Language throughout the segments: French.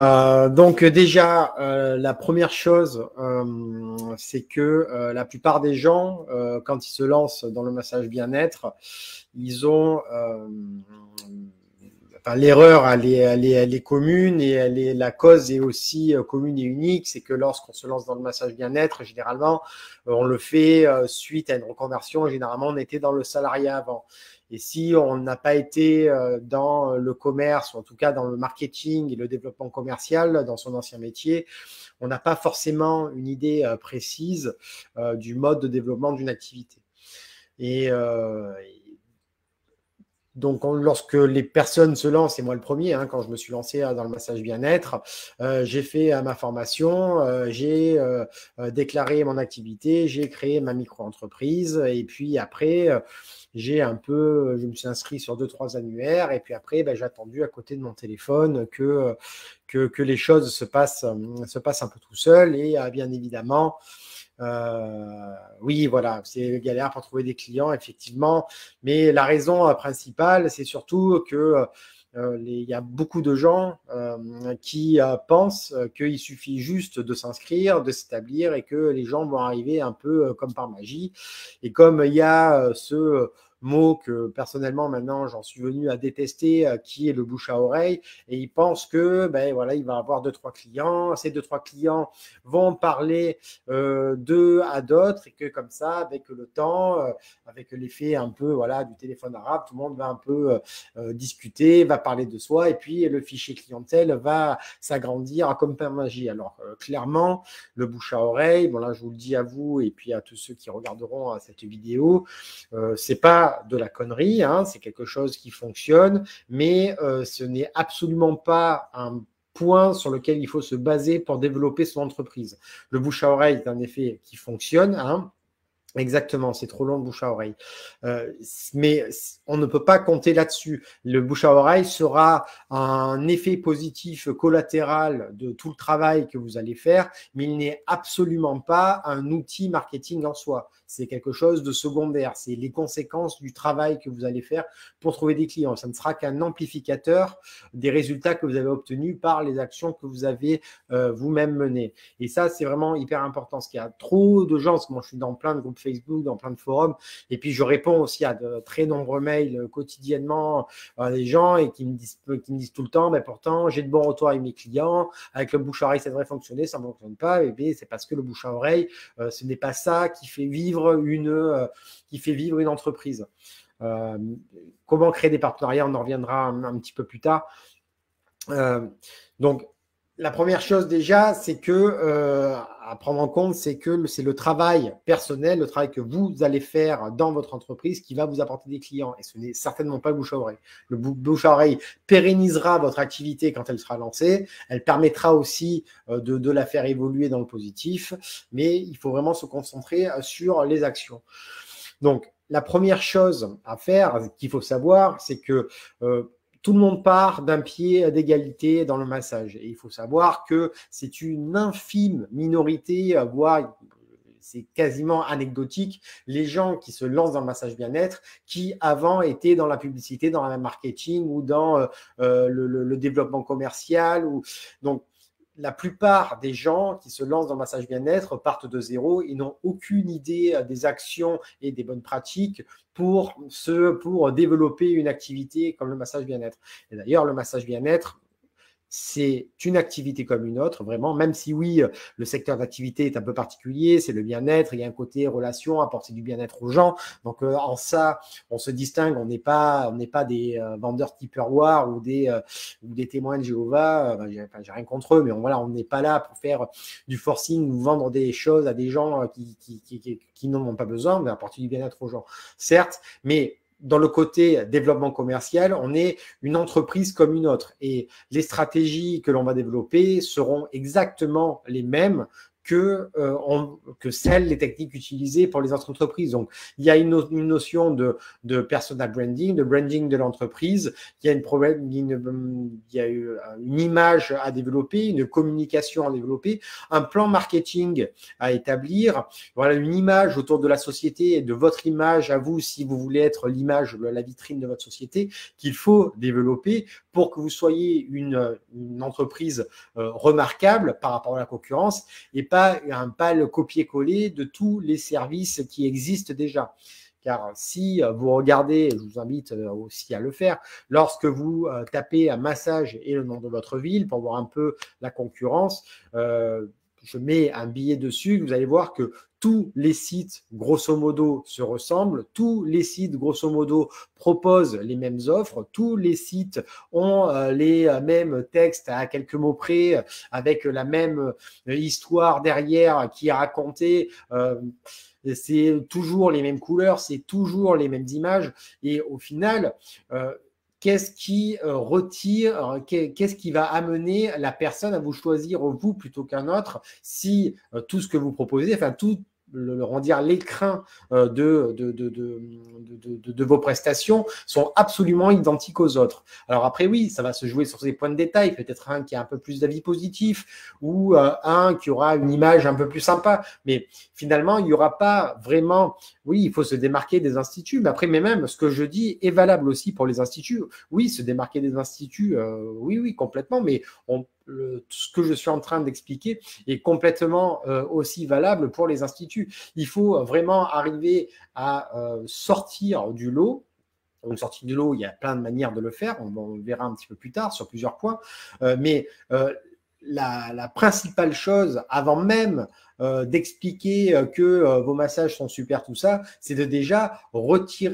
Donc déjà, la première chose, c'est que la plupart des gens, quand ils se lancent dans le massage bien-être, ils ont enfin, l'erreur, elle est commune et la cause est aussi commune et unique. C'est que lorsqu'on se lance dans le massage bien-être, généralement, on le fait suite à une reconversion. Généralement, on était dans le salariat avant. Et si on n'a pas été dans le commerce, ou en tout cas dans le marketing et le développement commercial dans son ancien métier, on n'a pas forcément une idée précise du mode de développement d'une activité. Et donc, lorsque les personnes se lancent, et moi le premier, hein, quand je me suis lancé dans le massage bien-être, j'ai fait ma formation, j'ai déclaré mon activité, j'ai créé ma micro-entreprise, et puis après, je me suis inscrit sur 2-3 annuaires, et puis après, j'ai attendu à côté de mon téléphone que les choses se passent un peu tout seul, et bien évidemment, oui, voilà, c'est galère pour trouver des clients, effectivement. Mais la raison principale, c'est surtout que il y a beaucoup de gens qui pensent qu'il suffit juste de s'inscrire, de s'établir et que les gens vont arriver un peu comme par magie. Et comme il y a ce mot que personnellement maintenant j'en suis venu à détester, qui est le bouche à oreille, et ils pensent que voilà, il va avoir 2-3 clients, ces 2-3 clients vont parler d'eux à d'autres, et que comme ça, avec le temps, avec l'effet un peu voilà du téléphone arabe, tout le monde va un peu discuter, va parler de soi, et puis le fichier clientèle va s'agrandir comme par magie. Alors clairement, le bouche à oreille, bon là je vous le dis à vous et puis à tous ceux qui regarderont cette vidéo, c'est pas de la connerie, hein, c'est quelque chose qui fonctionne, mais ce n'est absolument pas un point sur lequel il faut se baser pour développer son entreprise. Le bouche à oreille est un effet qui fonctionne, hein. Exactement, c'est trop long le bouche à oreille. Mais on ne peut pas compter là-dessus. Le bouche à oreille sera un effet positif collatéral de tout le travail que vous allez faire, mais il n'est absolument pas un outil marketing en soi. C'est quelque chose de secondaire. C'est les conséquences du travail que vous allez faire pour trouver des clients. Ça ne sera qu'un amplificateur des résultats que vous avez obtenus par les actions que vous avez vous-même menées. Et ça, c'est vraiment hyper important. Parce qu'il y a trop de gens, parce que moi, je suis dans plein de groupes Facebook, dans plein de forums, et puis je réponds aussi à de très nombreux mails quotidiennement à des gens et qui me disent tout le temps, mais pourtant, j'ai de bons retours avec mes clients, avec le bouche à oreille, ça devrait fonctionner, ça ne fonctionne pas, et bien, c'est parce que le bouche à oreille, ce n'est pas ça qui fait vivre une entreprise. Comment créer des partenariats, on en reviendra un petit peu plus tard. Donc, la première chose déjà, c'est que à prendre en compte, c'est que c'est le travail personnel, le travail que vous allez faire dans votre entreprise qui va vous apporter des clients. Et ce n'est certainement pas le bouche à oreille. Le bouche à oreille pérennisera votre activité quand elle sera lancée. Elle permettra aussi de la faire évoluer dans le positif. Mais il faut vraiment se concentrer sur les actions. Donc, la première chose à faire, qu'il faut savoir, c'est que tout le monde part d'un pied d'égalité dans le massage. Et il faut savoir que c'est une infime minorité, voire c'est quasiment anecdotique, les gens qui se lancent dans le massage bien-être, qui avant étaient dans la publicité, dans le marketing ou dans le développement commercial. Donc, la plupart des gens qui se lancent dans le massage bien-être partent de zéro. Ils n'ont aucune idée des actions et des bonnes pratiques pour développer une activité comme le massage bien-être. Et d'ailleurs, le massage bien-être, c'est une activité comme une autre, vraiment, même si oui, le secteur d'activité est un peu particulier, c'est le bien-être, il y a un côté relation, apporter du bien-être aux gens. Donc en ça, on se distingue, on n'est pas des vendeurs Tupperware ou des témoins de Jéhovah. J'ai rien contre eux, mais on n'est pas là pour faire du forcing ou vendre des choses à des gens qui n'en ont pas besoin, mais apporter du bien-être aux gens, certes, mais dans le côté développement commercial, on est une entreprise comme une autre. Et les stratégies que l'on va développer seront exactement les mêmes que celles, les techniques utilisées pour les autres entreprises. Donc, il y a une notion de personal branding, de branding de l'entreprise. Il y a une image à développer, une communication à développer, un plan marketing à établir. Voilà, une image autour de la société et de votre image à vous, si vous voulez être l'image, la vitrine de votre société, qu'il faut développer pour que vous soyez une entreprise remarquable par rapport à la concurrence et pas le copier-coller de tous les services qui existent déjà. Car si vous regardez, je vous invite aussi à le faire, lorsque vous tapez un massage et le nom de votre ville pour voir un peu la concurrence, je mets un billet dessus, vous allez voir que tous les sites, grosso modo, se ressemblent. Tous les sites, grosso modo, proposent les mêmes offres. Tous les sites ont les mêmes textes à quelques mots près, avec la même histoire derrière qui est racontée. C'est toujours les mêmes couleurs, c'est toujours les mêmes images. Et au final, qu'est-ce qui qu'est-ce qui va amener la personne à vous choisir vous plutôt qu'un autre si tout ce que vous proposez, enfin tout l'écrin de vos prestations sont absolument identiques aux autres. Alors après, oui, ça va se jouer sur ces points de détail, peut-être un qui a un peu plus d'avis positif ou un qui aura une image un peu plus sympa, mais finalement, il n'y aura pas vraiment, oui, il faut se démarquer des instituts, mais après, mais même ce que je dis est valable aussi pour les instituts. Oui, se démarquer des instituts, oui, complètement, mais ce que je suis en train d'expliquer est complètement aussi valable pour les instituts. Il faut vraiment arriver à sortir du lot. Une sortie du lot, il y a plein de manières de le faire. On verra un petit peu plus tard sur plusieurs points. Mais la principale chose, avant même d'expliquer que vos massages sont super, tout ça, c'est de déjà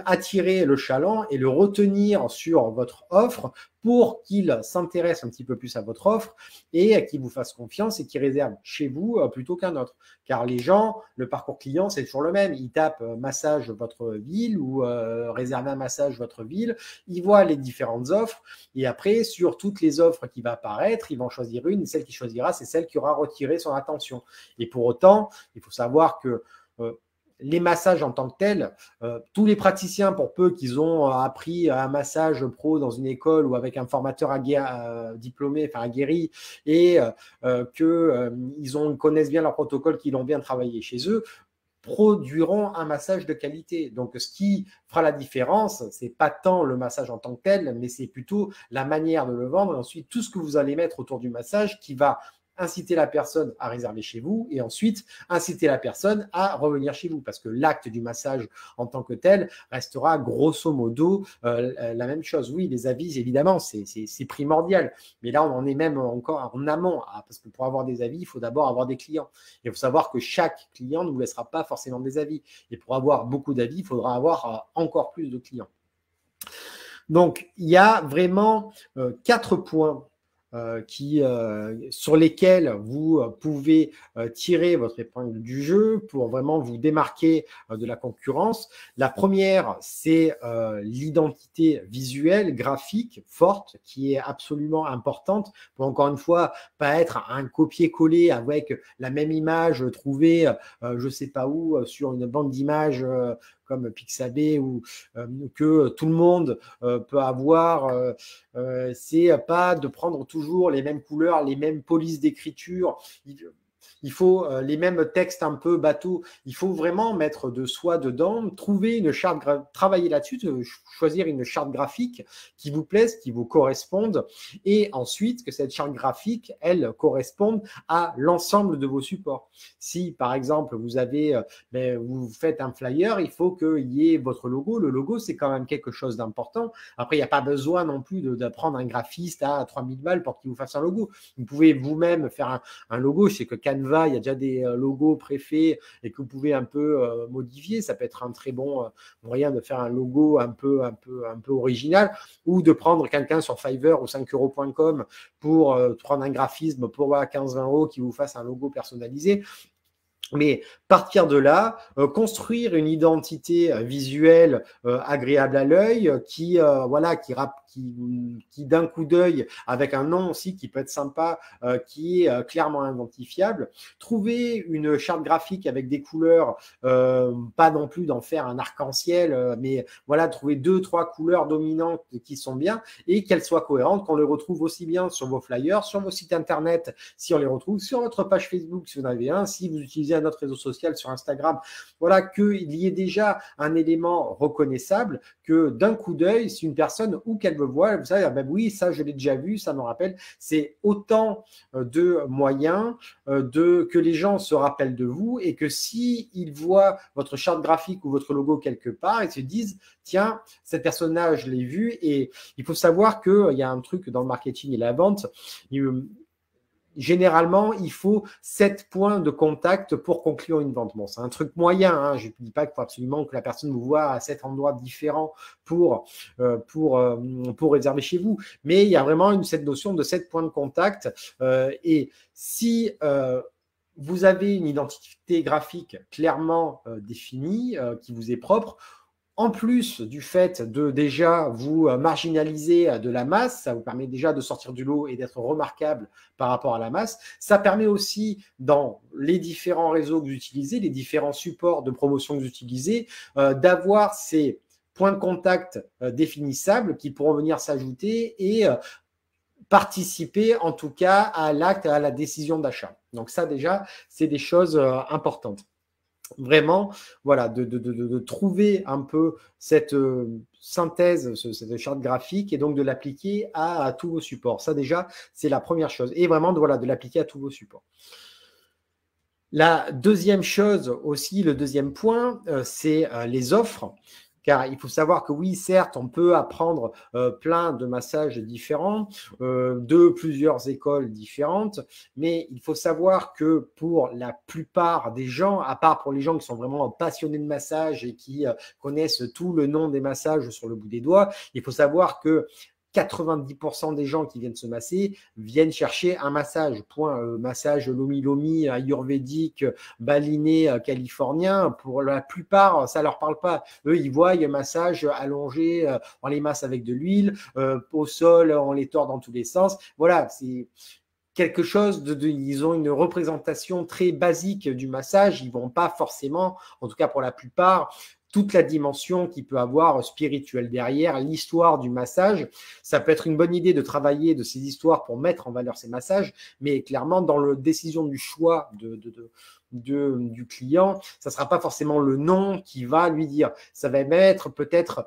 attirer le chaland et le retenir sur votre offre pour qu'il s'intéresse un petit peu plus à votre offre et qu'il vous fasse confiance et qu'il réserve chez vous plutôt qu'un autre. Car les gens, le parcours client, c'est toujours le même. Ils tapent massage votre ville ou réserver un massage votre ville. Ils voient les différentes offres et après, sur toutes les offres qui vont apparaître, ils vont choisir une et celle qui choisira, c'est celle qui aura retiré son attention. Et pour autant, il faut savoir que les massages en tant que tels, tous les praticiens, pour peu qu'ils ont appris un massage pro dans une école ou avec un formateur diplômé, enfin aguerri, et qu'ils connaissent bien leur protocole, qu'ils l'ont bien travaillé chez eux, produiront un massage de qualité. Donc, ce qui fera la différence, c'est pas tant le massage en tant que tel, mais c'est plutôt la manière de le vendre et ensuite tout ce que vous allez mettre autour du massage qui va inciter la personne à réserver chez vous et ensuite inciter la personne à revenir chez vous parce que l'acte du massage en tant que tel restera grosso modo la même chose. Oui, les avis, évidemment, c'est primordial. Mais là, on en est même encore en amont parce que pour avoir des avis, il faut d'abord avoir des clients. Il faut savoir que chaque client ne vous laissera pas forcément des avis. Et pour avoir beaucoup d'avis, il faudra avoir encore plus de clients. Donc, il y a vraiment 4 points sur lesquels vous pouvez tirer votre épingle du jeu pour vraiment vous démarquer de la concurrence. La première, c'est l'identité visuelle, graphique, forte, qui est absolument importante pour, encore une fois, pas être un copier-coller avec la même image trouvée, je ne sais pas où, sur une bande d'images comme Pixabay ou que tout le monde peut avoir. C'est pas de prendre toujours les mêmes couleurs, les mêmes polices d'écriture. Il faut les mêmes textes un peu bateaux. Il faut vraiment mettre de soi dedans, trouver une charte, travailler là-dessus, choisir une charte graphique qui vous plaise, qui vous corresponde, et ensuite que cette charte graphique, elle, corresponde à l'ensemble de vos supports. Si, par exemple, vous faites un flyer, il faut qu'il y ait votre logo. Le logo, c'est quand même quelque chose d'important. Après, il n'y a pas besoin non plus de prendre un graphiste à 3000 balles pour qu'il vous fasse un logo. Vous pouvez vous-même faire un logo. Je sais que Canva, il y a déjà des logos préfaits et que vous pouvez un peu modifier. Ça peut être un très bon moyen de faire un logo un peu original ou de prendre quelqu'un sur Fiverr ou 5euros.com pour prendre un graphisme pour 15-20 € qui vous fasse un logo personnalisé. Mais partir de là, construire une identité visuelle agréable à l'œil, voilà, qui d'un coup d'œil, avec un nom aussi qui peut être sympa, qui est clairement identifiable. Trouver une charte graphique avec des couleurs, pas non plus d'en faire un arc-en-ciel, mais voilà, trouver 2-3 couleurs dominantes qui sont bien et qu'elles soient cohérentes, qu'on les retrouve aussi bien sur vos flyers, sur vos sites internet, si on les retrouve, sur votre page Facebook, si vous en avez un, si vous utilisez un autre réseau social sur Instagram, voilà, qu'il y ait déjà un élément reconnaissable, que d'un coup d'œil, si une personne, où qu'elle me voit, vous savez, ah ben oui, ça je l'ai déjà vu, ça me rappelle, c'est autant de moyens que les gens se rappellent de vous et que si ils voient votre charte graphique ou votre logo quelque part, ils se disent, tiens, cette personne-là, je l'ai vu. Et il faut savoir qu'il y a un truc dans le marketing et la vente, généralement, il faut 7 points de contact pour conclure une vente. Bon, c'est un truc moyen, hein. Je ne dis pas qu'il faut absolument que la personne vous voit à 7 endroits différents pour réserver chez vous. Mais il y a vraiment cette notion de 7 points de contact. Et si vous avez une identité graphique clairement définie, qui vous est propre, en plus du fait de déjà vous marginaliser de la masse, ça vous permet déjà de sortir du lot et d'être remarquable par rapport à la masse. Ça permet aussi, dans les différents réseaux que vous utilisez, les différents supports de promotion que vous utilisez, d'avoir ces points de contact définissables qui pourront venir s'ajouter et participer en tout cas à l'acte, à la décision d'achat. Donc ça déjà, c'est des choses importantes. Vraiment, voilà, de trouver un peu cette synthèse, cette charte graphique et donc de l'appliquer à tous vos supports. Ça déjà, c'est la première chose. Et vraiment, de l'appliquer à tous vos supports. La deuxième chose aussi, le deuxième point, c'est les offres. Car il faut savoir que oui, certes, on peut apprendre plein de massages différents, de plusieurs écoles différentes, mais il faut savoir que pour la plupart des gens, à part pour les gens qui sont vraiment passionnés de massage et qui connaissent tout le nom des massages sur le bout des doigts, il faut savoir que 90% des gens qui viennent se masser viennent chercher un massage. Point. Massage lomi-lomi, ayurvédique, baliné, californien. Pour la plupart, ça ne leur parle pas. Eux, ils voient un massage allongé, on les masse avec de l'huile, au sol, on les tord dans tous les sens. Voilà, c'est quelque chose ils ont une représentation très basique du massage. Ils ne vont pas forcément, en tout cas pour la plupart, toute la dimension qu'il peut avoir spirituelle derrière, l'histoire du massage. Ça peut être une bonne idée de travailler de ces histoires pour mettre en valeur ces massages, mais clairement, dans la décision du choix du client, ça ne sera pas forcément le nom qui va lui dire. Ça va être peut-être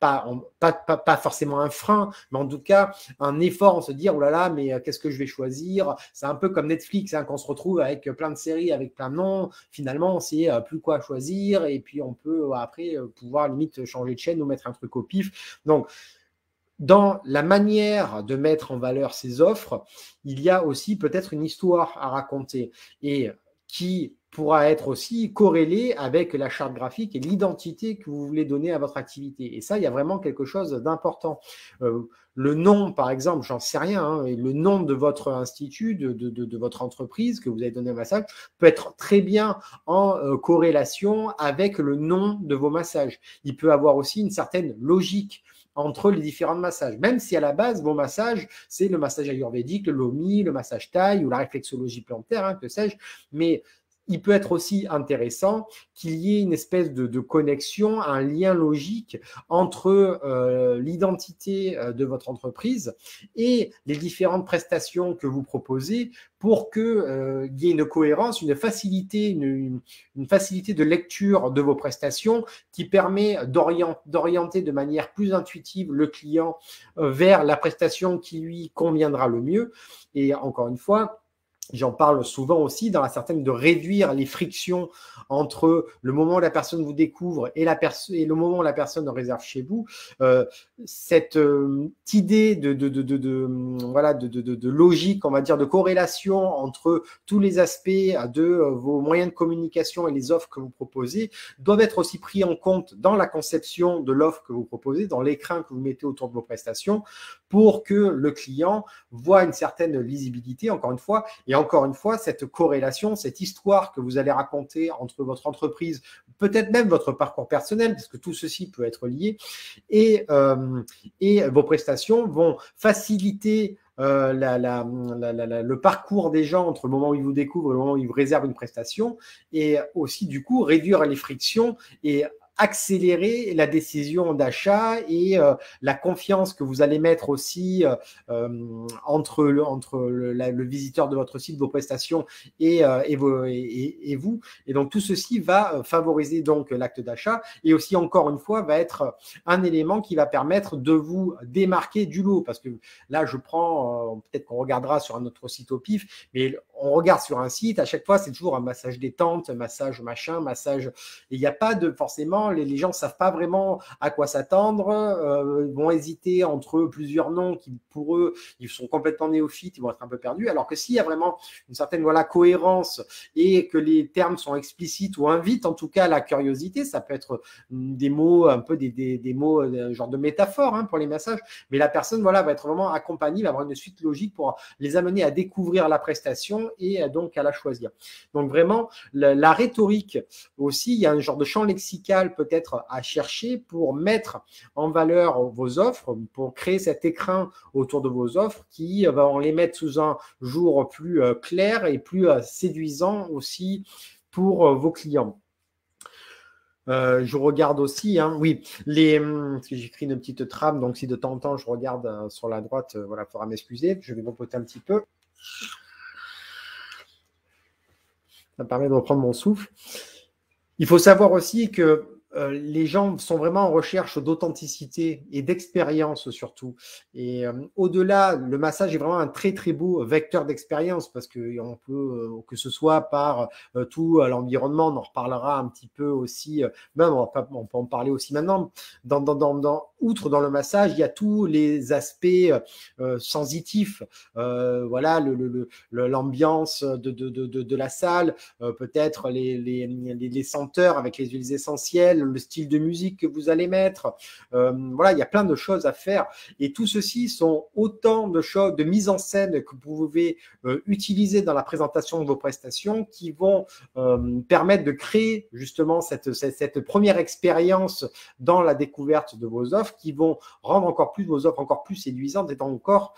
pas forcément un frein, mais en tout cas, un effort en se dire, oh là là, mais qu'est-ce que je vais choisir? C'est un peu comme Netflix, hein, qu'on se retrouve avec plein de séries, avec plein de noms. Finalement, on sait plus quoi choisir et puis on peut après pouvoir limite changer de chaîne ou mettre un truc au pif. Donc, dans la manière de mettre en valeur ces offres, il y a aussi peut-être une histoire à raconter et qui pourra être aussi corrélée avec la charte graphique et l'identité que vous voulez donner à votre activité. Et ça, il y a vraiment quelque chose d'important. Le nom, par exemple, j'en sais rien, hein, le nom de votre institut, de votre entreprise que vous avez donné un massage, peut être très bien en corrélation avec le nom de vos massages. Il peut avoir aussi une certaine logique entre les différents massages. Même si à la base, vos massages, c'est le massage ayurvédique, le lomi, le massage thaï ou la réflexologie plantaire, hein, que sais-je, mais il peut être aussi intéressant qu'il y ait une espèce de connexion, un lien logique entre l'identité de votre entreprise et les différentes prestations que vous proposez pour qu'il y ait une cohérence, une facilité de lecture de vos prestations qui permet d'orienter de manière plus intuitive le client vers la prestation qui lui conviendra le mieux. Et encore une fois, j'en parle souvent aussi dans la certaine de réduire les frictions entre le moment où la personne vous découvre et le moment où la personne réserve chez vous. Cette idée de logique, on va dire, de corrélation entre tous les aspects de vos moyens de communication et les offres que vous proposez doivent être aussi pris en compte dans la conception de l'offre que vous proposez, dans l'écran que vous mettez autour de vos prestations, pour que le client voit une certaine lisibilité, encore une fois, et encore une fois, cette corrélation, cette histoire que vous allez raconter entre votre entreprise, peut-être même votre parcours personnel, parce que tout ceci peut être lié, et vos prestations vont faciliter le parcours des gens entre le moment où ils vous découvrent et le moment où ils vous réservent une prestation, et aussi du coup réduire les frictions et accélérer la décision d'achat et la confiance que vous allez mettre aussi entre le visiteur de votre site, vos prestations et vous. Et donc tout ceci va favoriser donc l'acte d'achat et aussi encore une fois va être un élément qui va permettre de vous démarquer du lot, parce que là je prends, peut-être qu'on regardera sur un autre site au pif, mais on regarde sur un site, à chaque fois c'est toujours un massage détente, massage machin, massage, et il n'y a pas de forcément, les gens ne savent pas vraiment à quoi s'attendre, vont hésiter entre plusieurs noms qui pour eux, ils sont complètement néophytes, ils vont être un peu perdus, alors que s'il y a vraiment une certaine cohérence et que les termes sont explicites ou invitent en tout cas la curiosité, ça peut être des mots, un peu des mots, genre de métaphore pour les massages, mais la personne va être vraiment accompagnée, va avoir une suite logique pour les amener à découvrir la prestation et donc à la choisir. Donc vraiment, la rhétorique aussi, il y a un genre de champ lexical peut-être à chercher pour mettre en valeur vos offres, pour créer cet écrin autour de vos offres qui vont les mettre sous un jour plus clair et plus séduisant aussi pour vos clients. Je regarde aussi, oui, parce que j'écris une petite trame, donc si de temps en temps je regarde sur la droite, voilà, il faudra m'excuser, je vais m'empoter un petit peu. Ça me permet de reprendre mon souffle. Il faut savoir aussi que les gens sont vraiment en recherche d'authenticité et d'expérience surtout. Et au-delà, le massage est vraiment un très très beau vecteur d'expérience parce qu'on peut, que ce soit par tout l'environnement, on en reparlera un petit peu aussi, même on peut en parler aussi maintenant. Outre dans le massage, il y a tous les aspects sensitifs, voilà, l'ambiance de la salle, peut-être les senteurs avec les huiles essentielles, le style de musique que vous allez mettre. Voilà, il y a plein de choses à faire. Et tout ceci sont autant de choses, de mise en scène que vous pouvez utiliser dans la présentation de vos prestations qui vont permettre de créer justement cette première expérience dans la découverte de vos offres qui vont rendre encore plus vos offres encore plus séduisantes et encore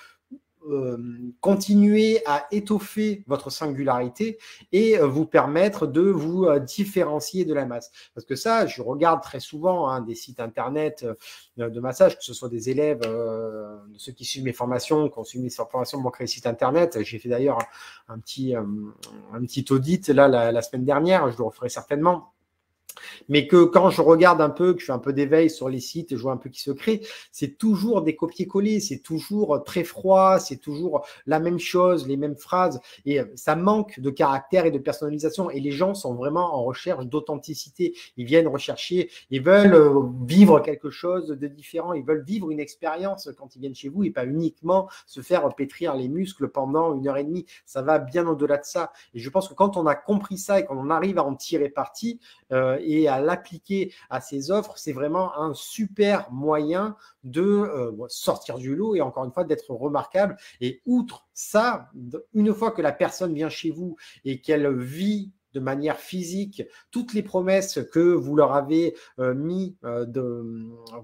continuer à étoffer votre singularité et vous permettre de vous différencier de la masse. Parce que ça, je regarde très souvent des sites internet de massage, que ce soit des élèves, ceux qui suivent mes formations, qui ont suivi mes formations pour créer site internet. J'ai fait d'ailleurs un petit audit là la semaine dernière, je le referai certainement. Mais que quand je regarde un peu, que je fais un peu d'éveil sur les sites, je vois un peu qui se crée, c'est toujours des copier-coller, c'est toujours très froid, c'est toujours la même chose, les mêmes phrases, et ça manque de caractère et de personnalisation. Et les gens sont vraiment en recherche d'authenticité. Ils viennent rechercher, ils veulent vivre quelque chose de différent, ils veulent vivre une expérience quand ils viennent chez vous et pas uniquement se faire pétrir les muscles pendant 1h30. Ça va bien au-delà de ça. Et je pense que quand on a compris ça et qu'on arrive à en tirer parti, et à l'appliquer à ces offres, c'est vraiment un super moyen de sortir du lot et encore une fois d'être remarquable. Et outre ça, une fois que la personne vient chez vous et qu'elle vit de manière physique toutes les promesses que vous leur avez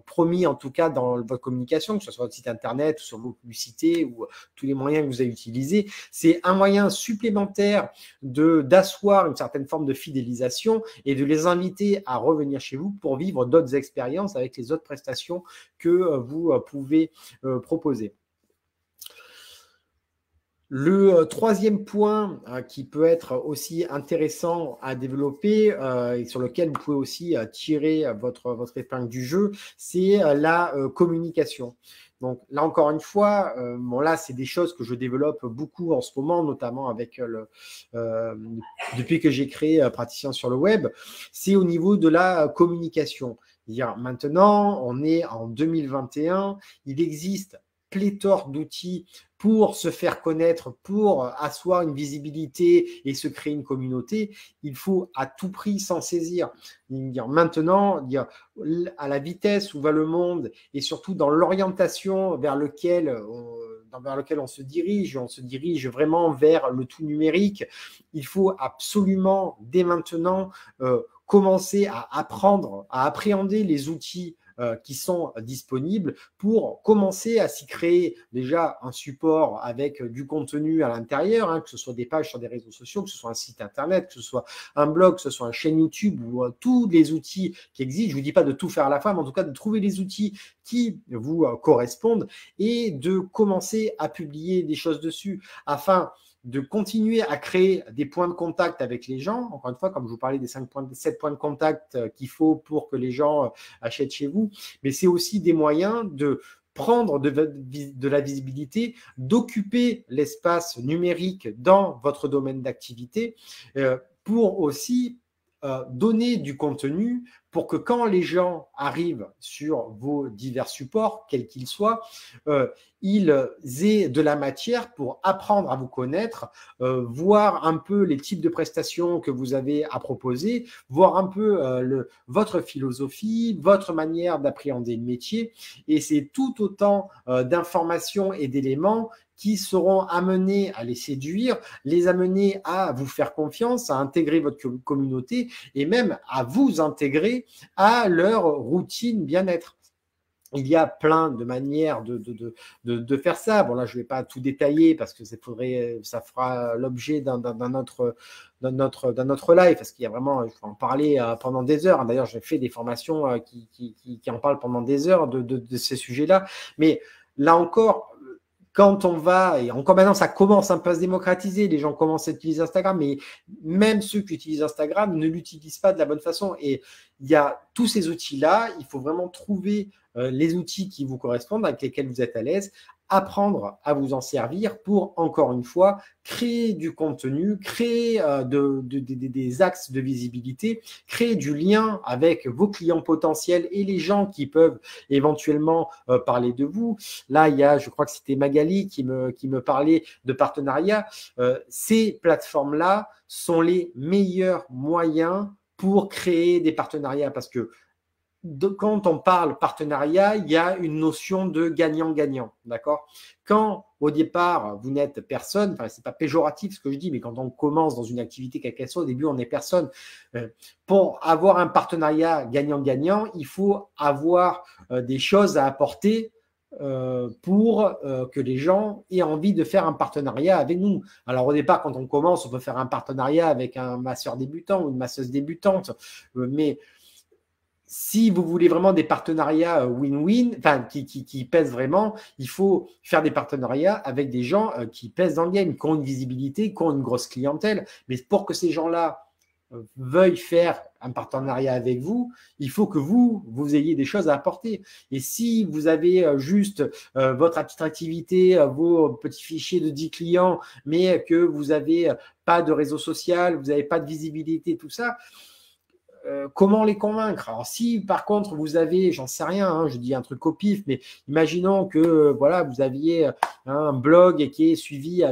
promis en tout cas dans votre communication, que ce soit sur votre site internet, sur vos publicités ou tous les moyens que vous avez utilisés, c'est un moyen supplémentaire d'asseoir une certaine forme de fidélisation et de les inviter à revenir chez vous pour vivre d'autres expériences avec les autres prestations que vous pouvez proposer. Le troisième point qui peut être aussi intéressant à développer et sur lequel vous pouvez aussi tirer votre épingle du jeu, c'est la communication. Donc là, encore une fois, là, c'est des choses que je développe beaucoup en ce moment, notamment avec depuis que j'ai créé Praticien sur le web, c'est au niveau de la communication. Maintenant, on est en 2021, il existe pléthore d'outils pour se faire connaître, pour asseoir une visibilité et se créer une communauté, il faut à tout prix s'en saisir. Maintenant, à la vitesse où va le monde et surtout dans l'orientation vers lequel on se dirige vraiment vers le tout numérique, il faut absolument dès maintenant commencer à apprendre, à appréhender les outils qui sont disponibles pour commencer à s'y créer déjà un support avec du contenu à l'intérieur, hein, que ce soit des pages sur des réseaux sociaux, que ce soit un site internet, que ce soit un blog, que ce soit une chaîne YouTube ou tous les outils qui existent. Je ne vous dis pas de tout faire à la fois, mais en tout cas de trouver les outils qui vous correspondent et de commencer à publier des choses dessus afin de continuer à créer des points de contact avec les gens. Encore une fois, comme je vous parlais des 7 points de contact qu'il faut pour que les gens achètent chez vous, mais c'est aussi des moyens de prendre de la visibilité, d'occuper l'espace numérique dans votre domaine d'activité pour aussi donner du contenu pour que quand les gens arrivent sur vos divers supports, quels qu'ils soient, ils aient de la matière pour apprendre à vous connaître, voir un peu les types de prestations que vous avez à proposer, voir un peu votre philosophie, votre manière d'appréhender le métier. Et c'est tout autant d'informations et d'éléments qui seront amenés à les séduire, les amener à vous faire confiance, à intégrer votre communauté et même à vous intégrer à leur routine bien-être. Il y a plein de manières de faire ça. Bon, là, je ne vais pas tout détailler parce que ça fera l'objet d'un autre live, parce qu'il y a vraiment, je peux en parler pendant des heures. D'ailleurs, j'ai fait des formations qui en parlent pendant des heures de ces sujets-là. Mais là encore, quand on va, et encore maintenant, ça commence un peu à se démocratiser, les gens commencent à utiliser Instagram, mais même ceux qui utilisent Instagram ne l'utilisent pas de la bonne façon. Et il y a tous ces outils-là, il faut vraiment trouver les outils qui vous correspondent, avec lesquels vous êtes à l'aise, apprendre à vous en servir pour, encore une fois, créer du contenu, créer des axes de visibilité, créer du lien avec vos clients potentiels et les gens qui peuvent éventuellement parler de vous. Là, il y a, je crois que c'était Magali qui me parlait de partenariat. Ces plateformes-là sont les meilleurs moyens pour créer des partenariats parce que quand on parle partenariat, il y a une notion de gagnant-gagnant, d'accord? Quand au départ, vous n'êtes personne, enfin, c'est pas péjoratif ce que je dis, mais quand on commence dans une activité quelle qu'elle soit, au début, on n'est personne. Pour avoir un partenariat gagnant-gagnant, il faut avoir des choses à apporter pour que les gens aient envie de faire un partenariat avec nous. Alors au départ, quand on commence, on peut faire un partenariat avec un masseur débutant ou une masseuse débutante, mais si vous voulez vraiment des partenariats win-win, enfin qui pèsent vraiment, il faut faire des partenariats avec des gens qui pèsent dans le game, qui ont une visibilité, qui ont une grosse clientèle. Mais pour que ces gens-là veuillent faire un partenariat avec vous, il faut que vous ayez des choses à apporter. Et si vous avez juste votre petite activité, vos petits fichiers de 10 clients, mais que vous n'avez pas de réseau social, vous n'avez pas de visibilité, tout ça, comment les convaincre? Alors si par contre vous avez, j'en sais rien, hein, je dis un truc au pif, mais imaginons que voilà, vous aviez un blog qui est suivi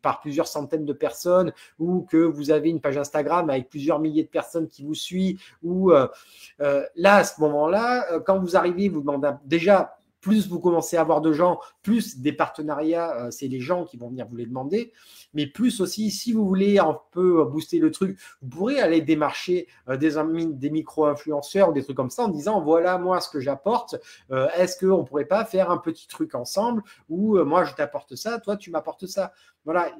par plusieurs centaines de personnes, ou que vous avez une page Instagram avec plusieurs milliers de personnes qui vous suivent, ou là à ce moment-là, quand vous arrivez, vous demandez déjà, plus vous commencez à avoir de gens, plus des partenariats, c'est les gens qui vont venir vous les demander. Mais plus aussi, si vous voulez un peu booster le truc, vous pourrez aller démarcher des micro-influenceurs ou des trucs comme ça en disant, voilà moi ce que j'apporte, est-ce qu'on ne pourrait pas faire un petit truc ensemble où moi je t'apporte ça, toi tu m'apportes ça. Voilà,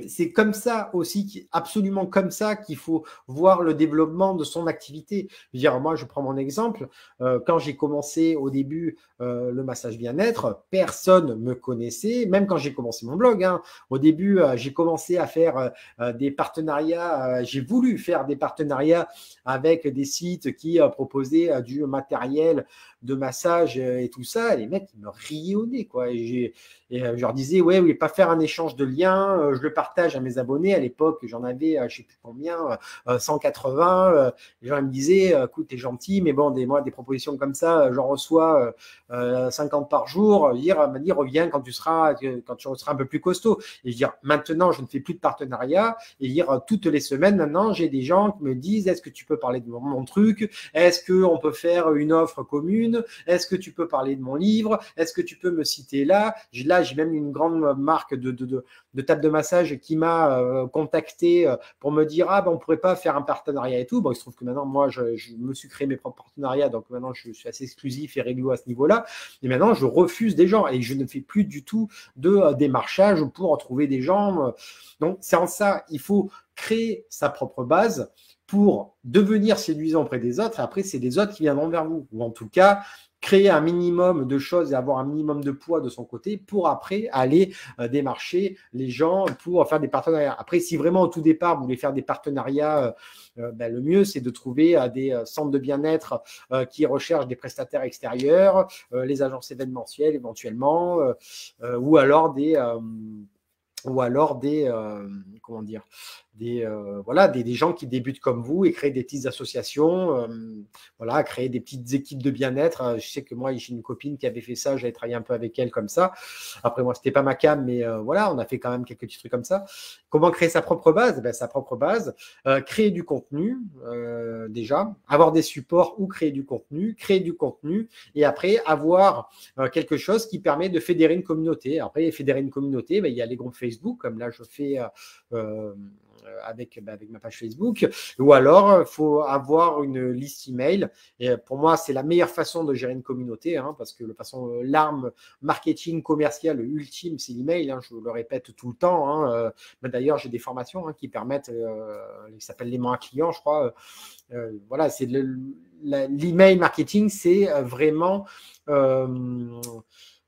c'est comme ça aussi, absolument comme ça qu'il faut voir le développement de son activité. Je veux dire, moi, je prends mon exemple. Quand j'ai commencé au début le massage bien-être, personne ne me connaissait, même quand j'ai commencé mon blog. Hein. Au début, j'ai commencé à faire des partenariats. J'ai voulu faire des partenariats avec des sites qui proposaient du matériel de massage et tout ça. Et les mecs, ils me riaient au nez, quoi. Et je leur disais, ouais, vous voulez pas faire un échange de liens, je le partage à mes abonnés. À l'époque, j'en avais, je ne sais plus combien, 180. Les gens ils me disaient, écoute, t'es gentil, mais bon, moi, des propositions comme ça, j'en reçois 50 par jour. M'a dit, reviens quand tu seras un peu plus costaud. Et je dire, maintenant, je ne fais plus de partenariat. Et dire, toutes les semaines, maintenant, j'ai des gens qui me disent, est-ce que tu peux parler de mon truc? Est-ce qu'on peut faire une offre commune? Est-ce que tu peux parler de mon livre? Est-ce que tu peux me citer là? Là, j'ai même une grande marque de table de massage qui m'a contacté pour me dire, ah ben, on pourrait pas faire un partenariat et tout. Bon, il se trouve que maintenant, moi, je me suis créé mes propres partenariats, donc maintenant, je suis assez exclusif et réglo à ce niveau-là. Et maintenant, je refuse des gens et je ne fais plus du tout de démarchage pour trouver des gens. Donc, c'est en ça, il faut créer sa propre base pour devenir séduisant auprès des autres. Et après, c'est les autres qui viendront vers vous. Ou en tout cas, créer un minimum de choses et avoir un minimum de poids de son côté pour après aller démarcher les gens pour faire des partenariats. Après, si vraiment au tout départ, vous voulez faire des partenariats, le mieux, c'est de trouver des centres de bien-être qui recherchent des prestataires extérieurs, les agences événementielles éventuellement, ou alors des comment dire, des gens qui débutent comme vous et créer des petites associations, créer des petites équipes de bien-être. Je sais que moi, j'ai une copine qui avait fait ça, j'avais travaillé un peu avec elle comme ça. Après, moi, c'était pas ma cam, mais on a fait quand même quelques petits trucs comme ça. Comment créer sa propre base? Sa propre base, créer du contenu, déjà, avoir des supports ou créer du contenu et après, avoir quelque chose qui permet de fédérer une communauté. Après, fédérer une communauté, il y a les groupes Facebook, comme là, je fais avec ma page Facebook, ou alors il faut avoir une liste email. Et pour moi, c'est la meilleure façon de gérer une communauté, parce que de toute façon, l'arme marketing commerciale ultime, c'est l'email. Je le répète tout le temps. D'ailleurs, j'ai des formations qui permettent, qui s'appellent l'aimant à client, je crois. C'est l'email marketing, c'est vraiment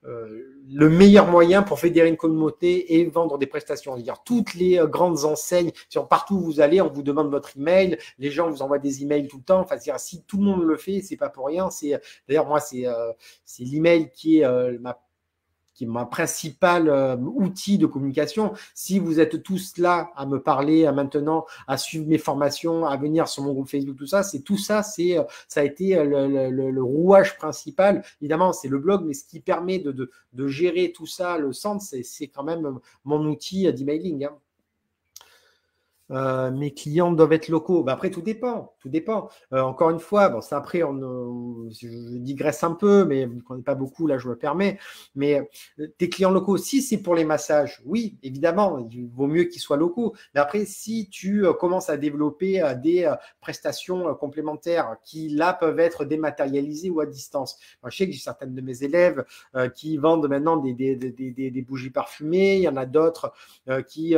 le meilleur moyen pour fédérer une communauté et vendre des prestations. C'est-à-dire toutes les grandes enseignes, partout où vous allez, on vous demande votre email, les gens vous envoient des emails tout le temps. Enfin, c'est-à-dire, si tout le monde le fait, c'est pas pour rien. D'ailleurs, moi, c'est l'email qui est ma principale outil de communication. Si vous êtes tous là à me parler maintenant, à suivre mes formations, à venir sur mon groupe Facebook, ça a été le rouage principal. Évidemment, c'est le blog, mais ce qui permet de gérer tout ça, le centre, c'est quand même mon outil d'emailing. Mes clients doivent être locaux. Après, tout dépend. Encore une fois, ça après, je digresse un peu, mais vu qu'on n'est pas beaucoup, là, je me permets. Mais tes clients locaux, si c'est pour les massages, oui, évidemment, il vaut mieux qu'ils soient locaux. Mais après, si tu commences à développer des prestations complémentaires qui, là, peuvent être dématérialisées ou à distance. Moi, je sais que j'ai certaines de mes élèves qui vendent maintenant des bougies parfumées. Il y en a d'autres qui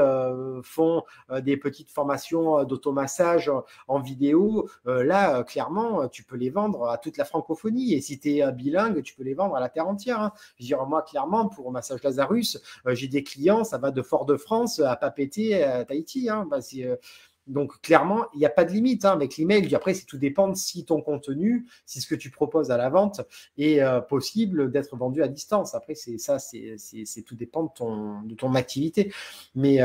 font des petites formations d'automassage en vidéo. Là, clairement, tu peux les vendre à toute la francophonie. Et si tu es bilingue, tu peux les vendre à la terre entière. Je veux dire, moi, clairement, pour Massage Lazarus, j'ai des clients, ça va de Fort-de-France à Papeete, à Tahiti. Donc, clairement, il n'y a pas de limite avec l'email. Après, tout dépend de si ton contenu, si ce que tu proposes à la vente est possible d'être vendu à distance. Après, c'est tout dépend de ton activité. Mais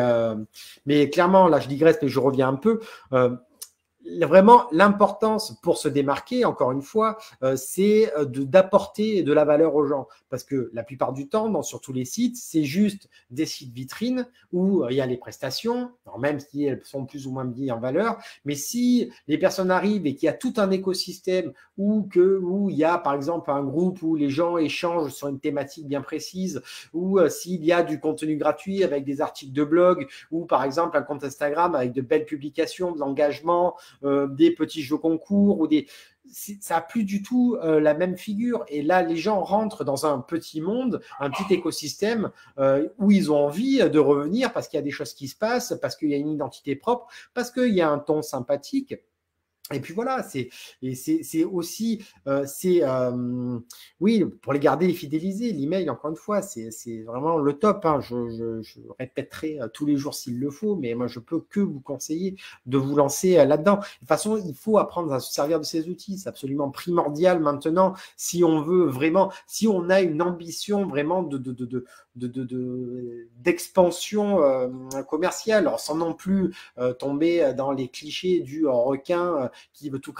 clairement, là, je digresse, mais je reviens un peu. Vraiment, l'importance pour se démarquer, encore une fois, c'est d'apporter de la valeur aux gens. Parce que la plupart du temps, sur tous les sites, c'est juste des sites vitrines où il y a les prestations, même si elles sont plus ou moins mises en valeur. Mais si les personnes arrivent et qu'il y a tout un écosystème où il y a, par exemple, un groupe où les gens échangent sur une thématique bien précise, ou s'il y a du contenu gratuit avec des articles de blog, ou par exemple un compte Instagram avec de belles publications, de l'engagement, des petits jeux concours ça n'a plus du tout la même figure. Et là, les gens rentrent dans un petit monde, un petit écosystème où ils ont envie de revenir parce qu'il y a des choses qui se passent, parce qu'il y a une identité propre, parce qu'il y a un ton sympathique. Et puis voilà, c'est aussi, oui, pour les garder et fidéliser, l'email, encore une fois, c'est vraiment le top, hein. Je répéterai tous les jours s'il le faut, mais moi, je peux que vous conseiller de vous lancer là-dedans. De toute façon, il faut apprendre à se servir de ces outils. C'est absolument primordial maintenant si on veut vraiment, si on a une ambition vraiment d'expansion commerciale, alors sans non plus tomber dans les clichés du requin qui veut tout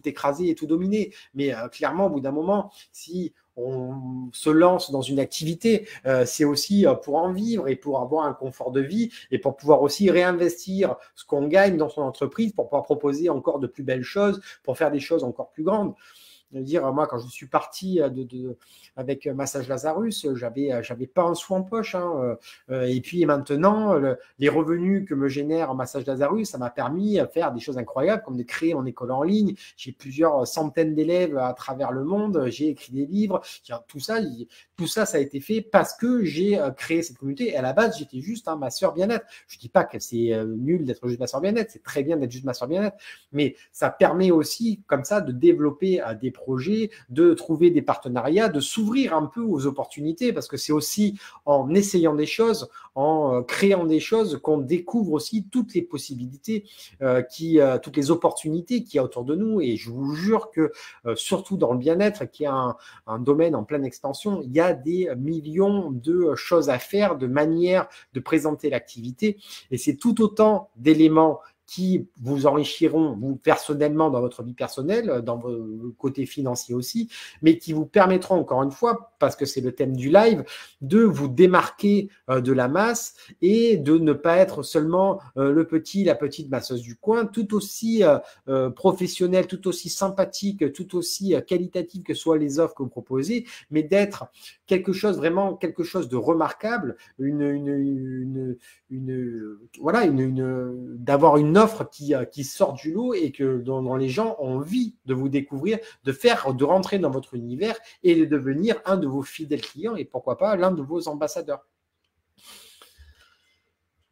écraser et tout dominer. Mais clairement, au bout d'un moment, si on se lance dans une activité, c'est aussi pour en vivre et pour avoir un confort de vie et pour pouvoir aussi réinvestir ce qu'on gagne dans son entreprise pour pouvoir proposer encore de plus belles choses, pour faire des choses encore plus grandes. Dire, moi, quand je suis parti avec Massage Lazarus, j'avais pas un sou en poche, hein, et puis maintenant, les revenus que me génère Massage Lazarus, ça m'a permis de faire des choses incroyables, comme de créer mon école en ligne. J'ai plusieurs centaines d'élèves à travers le monde. J'ai écrit des livres. Tout ça, ça a été fait parce que j'ai créé cette communauté. Et à la base, j'étais juste un masseur bien-être. Je dis pas que c'est nul d'être juste masseur bien-être. C'est très bien d'être juste masseur bien-être, mais ça permet aussi, comme ça, de développer des projets, de trouver des partenariats, de s'ouvrir un peu aux opportunités, parce que c'est aussi en essayant des choses, en créant des choses, qu'on découvre aussi toutes les possibilités, toutes les opportunités qu'il y a autour de nous. Et je vous jure que, surtout dans le bien-être, qui est un domaine en pleine expansion, il y a des millions de choses à faire, de manières de présenter l'activité. Et c'est tout autant d'éléments qui vous enrichiront, vous personnellement, dans votre vie personnelle, dans vos côtés financiers aussi, mais qui vous permettront, encore une fois, parce que c'est le thème du live, de vous démarquer de la masse et de ne pas être seulement la petite masseuse du coin, tout aussi professionnel, tout aussi sympathique, tout aussi qualitatif que soient les offres que vous proposez, mais d'être quelque chose de remarquable, d'avoir une offre qui sort du lot et dont les gens ont envie de vous découvrir, de rentrer dans votre univers et de devenir un de vos fidèles clients et pourquoi pas l'un de vos ambassadeurs.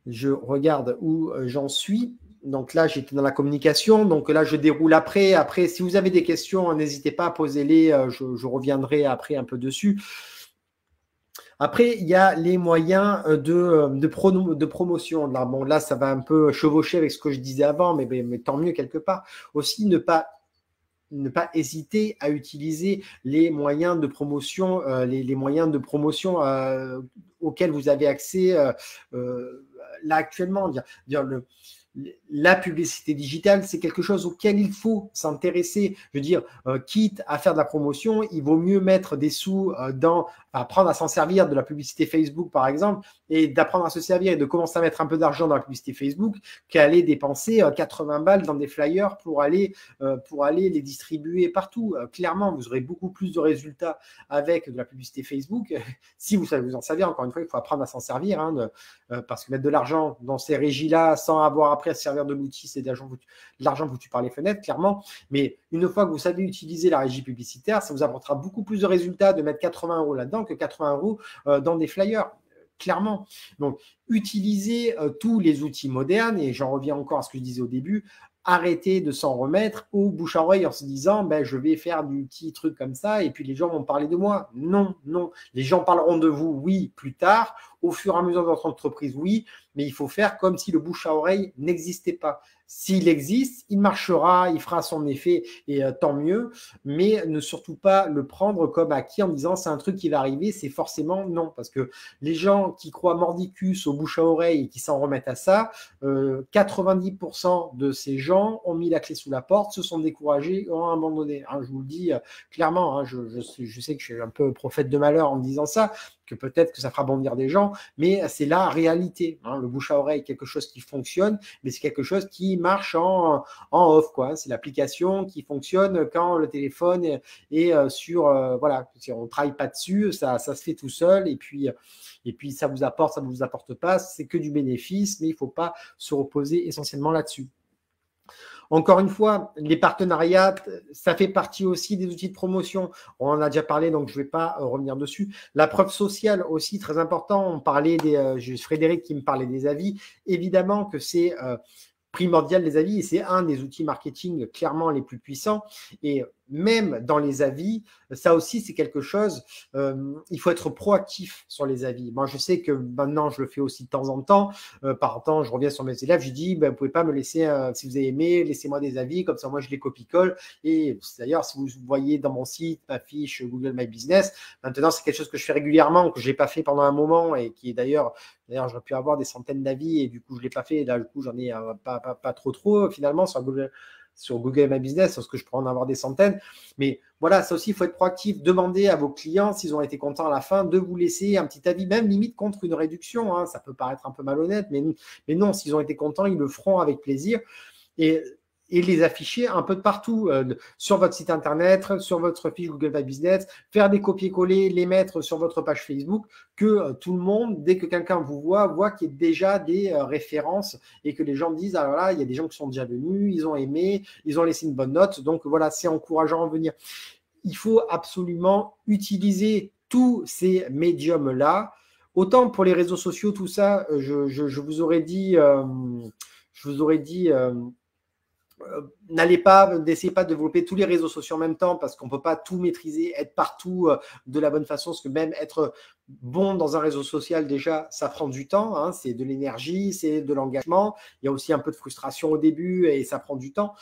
Je regarde où j'en suis. Donc là, j'étais dans la communication. Donc là, je déroule après. Après, si vous avez des questions, n'hésitez pas à poser-les. Je reviendrai après un peu dessus. Après, il y a les moyens de promotion. Là, ça va un peu chevaucher avec ce que je disais avant, mais tant mieux quelque part. Aussi, ne pas hésiter à utiliser les moyens de promotion, les moyens de promotion auxquels vous avez accès là actuellement. La publicité digitale, c'est quelque chose auquel il faut s'intéresser. Je veux dire, quitte à faire de la promotion, il vaut mieux mettre des sous apprendre à s'en servir de la publicité Facebook, par exemple, et d'apprendre à se servir et de commencer à mettre un peu d'argent dans la publicité Facebook qu'aller dépenser 80 balles dans des flyers pour aller les distribuer partout. Clairement, vous aurez beaucoup plus de résultats avec de la publicité Facebook. Si vous savez vous en servir, encore une fois, il faut apprendre à s'en servir, hein, parce que mettre de l'argent dans ces régies-là sans avoir après à se servir de l'outil, c'est de l'argent foutu par les fenêtres, clairement. Mais une fois que vous savez utiliser la régie publicitaire, ça vous apportera beaucoup plus de résultats de mettre 80 € là-dedans que 80 € dans des flyers. Clairement. Donc, utilisez tous les outils modernes, et j'en reviens encore à ce que je disais au début, arrêtez de s'en remettre au bouche à oreille en se disant je vais faire du petit truc comme ça et puis les gens vont parler de moi. Non. Les gens parleront de vous, oui, plus tard, au fur et à mesure de votre entreprise, oui, mais il faut faire comme si le bouche à oreille n'existait pas. S'il existe, il marchera, il fera son effet et tant mieux, mais ne surtout pas le prendre comme acquis en disant c'est un truc qui va arriver, c'est forcément non, parce que les gens qui croient mordicus au bouche à oreille et qui s'en remettent à ça, 90% de ces gens ont mis la clé sous la porte, se sont découragés, ont abandonné. Hein, je vous le dis clairement, hein, je sais que je suis un peu prophète de malheur en disant ça, que peut-être que ça fera bondir des gens, mais c'est la réalité. Hein. Le bouche à oreille est quelque chose qui fonctionne, mais c'est quelque chose qui marche en off, quoi. C'est l'application qui fonctionne quand le téléphone est sur, voilà, si on ne travaille pas dessus, ça se fait tout seul, et puis ça vous apporte, ça ne vous apporte pas, c'est que du bénéfice, mais il ne faut pas se reposer essentiellement là-dessus. Encore une fois, les partenariats, ça fait partie aussi des outils de promotion. On en a déjà parlé, donc je ne vais pas revenir dessus. La preuve sociale aussi, très important. On parlait Frédéric qui me parlait des avis. Évidemment que c'est primordial les avis et c'est un des outils marketing clairement les plus puissants. Et même dans les avis, ça aussi c'est quelque chose, il faut être proactif sur les avis. Moi je sais que maintenant je le fais aussi de temps en temps. Par temps, je reviens sur mes élèves, je dis, ben, vous pouvez pas me laisser, si vous avez aimé, laissez-moi des avis, comme ça moi je les copie-colle. Et d'ailleurs, si vous voyez dans mon site, ma fiche Google My Business, maintenant c'est quelque chose que je fais régulièrement, que je n'ai pas fait pendant un moment et qui est d'ailleurs, j'aurais pu avoir des centaines d'avis et du coup je ne l'ai pas fait. Et là, du coup, j'en ai pas trop finalement sur Google My Business, parce que je pourrais en avoir des centaines. Mais voilà, ça aussi, il faut être proactif. Demandez à vos clients, s'ils ont été contents à la fin, de vous laisser un petit avis, même limite contre une réduction. Hein. Ça peut paraître un peu malhonnête, mais non, s'ils ont été contents, ils le feront avec plaisir. Et les afficher un peu de partout, sur votre site internet, sur votre fiche Google My Business, faire des copier-coller, les mettre sur votre page Facebook, que tout le monde, dès que quelqu'un vous voit qu'il y ait déjà des références et que les gens disent, alors là, il y a des gens qui sont déjà venus, ils ont aimé, ils ont laissé une bonne note, donc voilà, c'est encourageant à venir. Il faut absolument utiliser tous ces médiums-là. Autant pour les réseaux sociaux, tout ça, je vous aurais dit, n'essayez pas de développer tous les réseaux sociaux en même temps parce qu'on ne peut pas tout maîtriser, être partout de la bonne façon, parce que même être bon dans un réseau social, déjà, ça prend du temps, hein, c'est de l'énergie, c'est de l'engagement, il y a aussi un peu de frustration au début et ça prend du temps.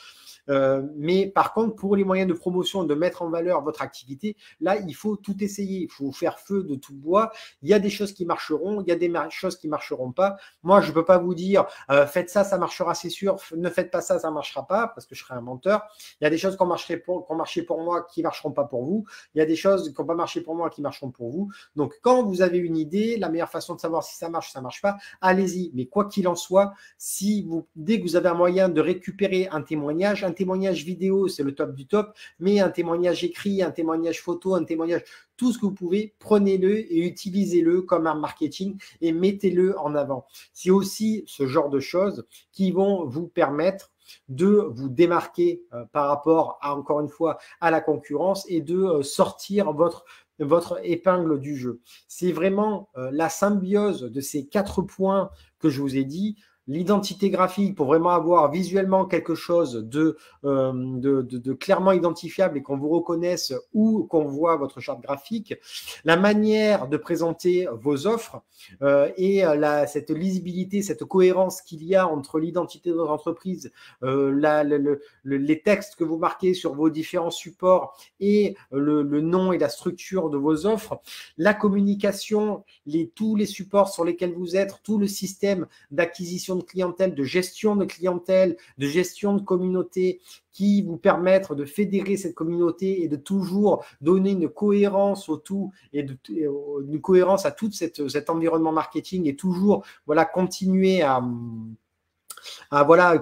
Mais par contre, pour les moyens de promotion, de mettre en valeur votre activité, là, il faut tout essayer. Il faut faire feu de tout bois. Il y a des choses qui marcheront, il y a des choses qui ne marcheront pas. Moi, je ne peux pas vous dire, faites ça, ça marchera, c'est sûr. Ne faites pas ça, ça ne marchera pas, parce que je serai un menteur. Il y a des choses qui ont marché pour moi, qui ne marcheront pas pour vous. Il y a des choses qui n'ont pas marché pour moi, qui marcheront pour vous. Donc, quand vous avez une idée, la meilleure façon de savoir si ça marche, ça ne marche pas, allez-y. Mais quoi qu'il en soit, dès que vous avez un moyen de récupérer un témoignage vidéo, c'est le top du top, mais un témoignage écrit, un témoignage photo, un témoignage, tout ce que vous pouvez, prenez-le et utilisez-le comme un marketing et mettez-le en avant. C'est aussi ce genre de choses qui vont vous permettre de vous démarquer par rapport à, encore une fois, à la concurrence et de sortir votre épingle du jeu. C'est vraiment la symbiose de ces 4 points que je vous ai dit. L'identité graphique pour vraiment avoir visuellement quelque chose de clairement identifiable et qu'on vous reconnaisse ou qu'on voit votre charte graphique, la manière de présenter vos offres et cette lisibilité, cette cohérence qu'il y a entre l'identité de votre entreprise, les textes que vous marquez sur vos différents supports et le nom et la structure de vos offres, la communication, tous les supports sur lesquels vous êtes, tout le système d'acquisition de clientèle, de gestion de clientèle, de gestion de communauté qui vous permettent de fédérer cette communauté et de toujours donner une cohérence au tout et une cohérence à tout cet environnement marketing et toujours continuer à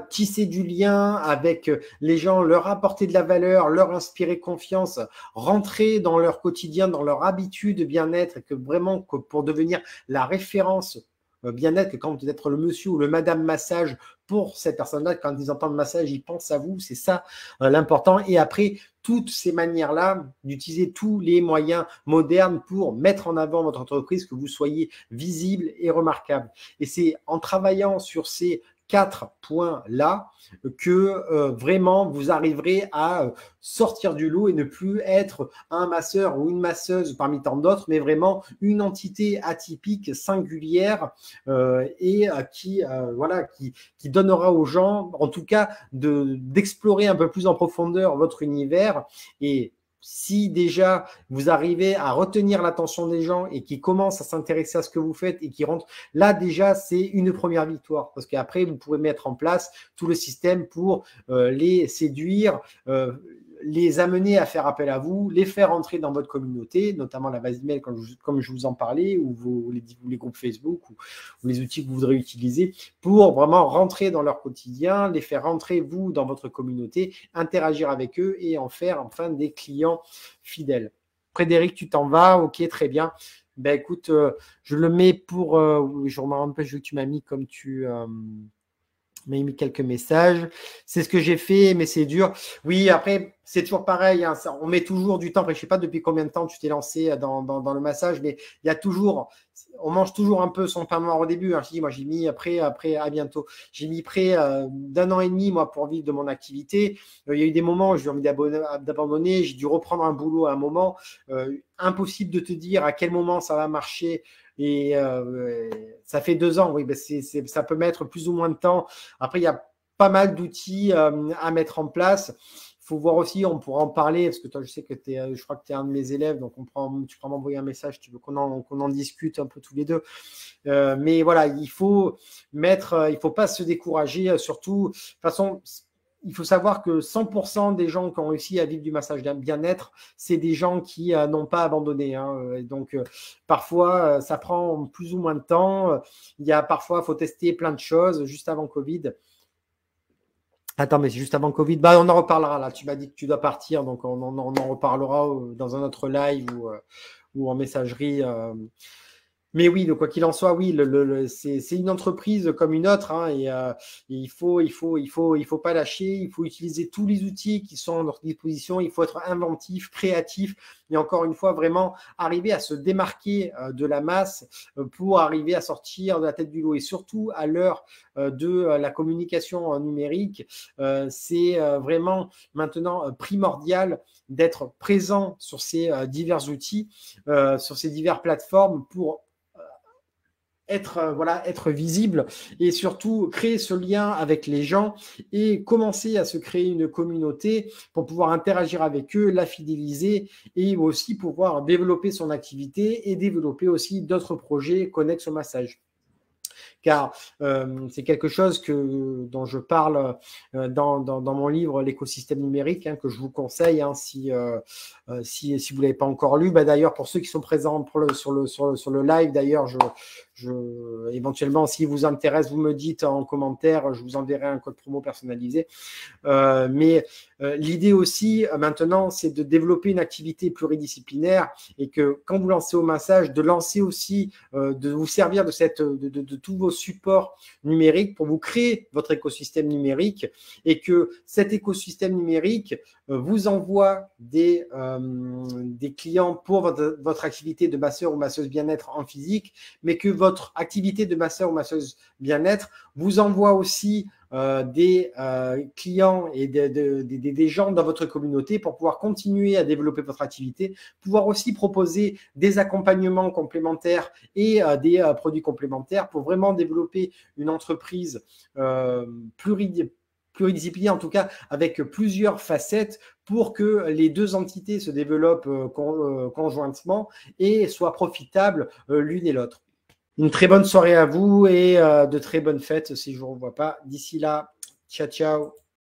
tisser du lien avec les gens, leur apporter de la valeur, leur inspirer confiance, rentrer dans leur quotidien, dans leur habitude de bien-être, que pour devenir la référence bien-être, que quand vous êtes le monsieur ou le madame massage pour cette personne-là, quand ils entendent massage, ils pensent à vous, c'est ça l'important. Et après, toutes ces manières-là, d'utiliser tous les moyens modernes pour mettre en avant votre entreprise, que vous soyez visible et remarquable. Et c'est en travaillant sur ces 4 points-là que vraiment vous arriverez à sortir du lot et ne plus être un masseur ou une masseuse parmi tant d'autres, mais vraiment une entité atypique, singulière et qui donnera aux gens, en tout cas, d'explorer un peu plus en profondeur votre univers. Et si déjà vous arrivez à retenir l'attention des gens et qui commencent à s'intéresser à ce que vous faites et qui rentrent, là déjà c'est une première victoire parce qu'après vous pourrez mettre en place tout le système pour les séduire, les amener à faire appel à vous, les faire entrer dans votre communauté, notamment la base email comme je vous en parlais, ou les groupes Facebook ou les outils que vous voudrez utiliser pour vraiment rentrer dans leur quotidien, les faire rentrer vous dans votre communauté, interagir avec eux et en faire enfin des clients fidèles. Frédéric, tu t'en vas, ok, très bien. Ben écoute, je le mets pour, je me rends compte que tu m'as mis comme tu m'as mis quelques messages. C'est ce que j'ai fait, mais c'est dur. Oui, après, c'est toujours pareil. Hein, on met toujours du temps. Après, je ne sais pas depuis combien de temps tu t'es lancé dans le massage, mais il y a toujours on mange toujours un peu son pain noir au début. Hein. Je dis, moi, j'ai mis après, à bientôt. J'ai mis près d'un an et demi, moi, pour vivre de mon activité. Il y a eu des moments où j'ai eu envie d'abandonner. J'ai dû reprendre un boulot à un moment. Impossible de te dire à quel moment ça va marcher. Et ça fait 2 ans, oui, ben ça peut mettre plus ou moins de temps. Après, il y a pas mal d'outils à mettre en place. Il faut voir aussi, on pourra en parler, parce que toi, je sais que je crois que tu es un de mes élèves, donc tu pourras m'envoyer un message, tu veux qu'on en discute un peu tous les deux. Mais voilà, il faut pas se décourager, surtout, de toute façon, il faut savoir que 100% des gens qui ont réussi à vivre du massage bien-être, c'est des gens qui n'ont pas abandonné. Hein. Donc, parfois, ça prend plus ou moins de temps. Parfois, il faut tester plein de choses juste avant Covid. Attends, mais c'est juste avant Covid. Bah, on en reparlera là. Tu m'as dit que tu dois partir, donc on en reparlera dans un autre live ou en messagerie. Mais oui, de quoi qu'il en soit, oui, c'est une entreprise comme une autre, hein, et il faut pas lâcher. Il faut utiliser tous les outils qui sont à notre disposition. Il faut être inventif, créatif, et encore une fois, vraiment arriver à se démarquer de la masse pour arriver à sortir de la tête du lot. Et surtout à l'heure de la communication numérique, c'est vraiment maintenant primordial d'être présent sur ces divers outils, sur ces diverses plateformes pour être visible et surtout créer ce lien avec les gens et commencer à se créer une communauté pour pouvoir interagir avec eux, la fidéliser et aussi pouvoir développer son activité et développer aussi d'autres projets connexes au massage. Car c'est quelque chose dont je parle dans mon livre L'écosystème numérique, hein, que je vous conseille hein, si vous ne l'avez pas encore lu. Bah, d'ailleurs, pour ceux qui sont présents sur le live, d'ailleurs, éventuellement, si vous intéresse, vous me dites en commentaire, je vous enverrai un code promo personnalisé. Mais l'idée aussi, maintenant, c'est de développer une activité pluridisciplinaire et que quand vous lancez au massage, de lancer aussi, de vous servir de tous vos supports numériques pour vous créer votre écosystème numérique et que cet écosystème numérique vous envoie des clients pour votre activité de masseur ou masseuse bien-être en physique, mais que votre activité de masseur ou masseuse bien-être vous envoie aussi des clients et des gens dans votre communauté pour pouvoir continuer à développer votre activité, pouvoir aussi proposer des accompagnements complémentaires et des produits complémentaires pour vraiment développer une entreprise pluridisciplinaire, en tout cas avec plusieurs facettes pour que les deux entités se développent conjointement et soient profitables l'une et l'autre. Une très bonne soirée à vous et de très bonnes fêtes si je ne vous revois pas. D'ici là, ciao, ciao.